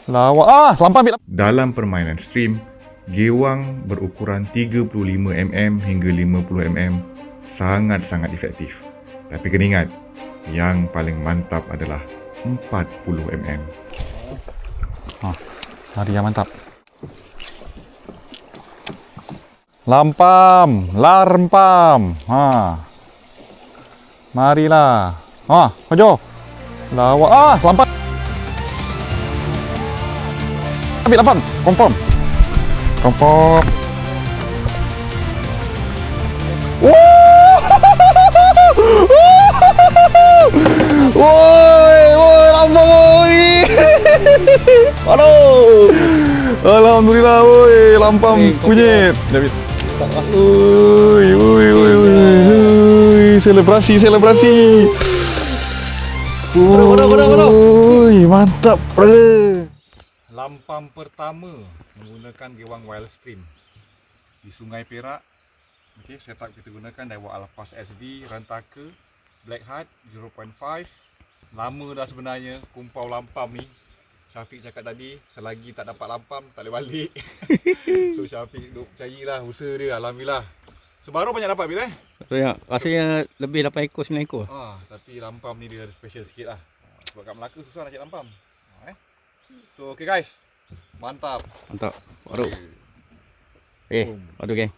Lawak. Lampam ambil. Dalam permainan stream, gewang berukuran 35mm hingga 50mm sangat-sangat efektif. Tapi kena ingat, yang paling mantap adalah 40mm. Hari yang mantap. Lampam. Larempam. Marilah. Maju. Lawak. Lampam. Ambil lampam. Confirm. Woi, lampam woi. Aduh. Alhamdulillah woi, lampam kunyit. Selebrasi. Mantap, brother. Lampam pertama menggunakan gewang wild stream di Sungai Perak. Okey, setup kita gunakan Daiwa Alphas SV Rantaka Black Heart 0.5. Lama dah sebenarnya kumpau lampam ni. Syafiq cakap tadi, selagi tak dapat lampam tak boleh balik. So Syafiq duk carilah usaha dia, alhamdulillah. Sebaru banyak dapat bil Ya, rasanya lebih 8 ekor 9 ekor. Tapi lampam ni dia ada special sikit lah. Sebab kat Melaka susah nak cari lampam. So okay guys, mantap. Mantap. Waduh. Waduh geng.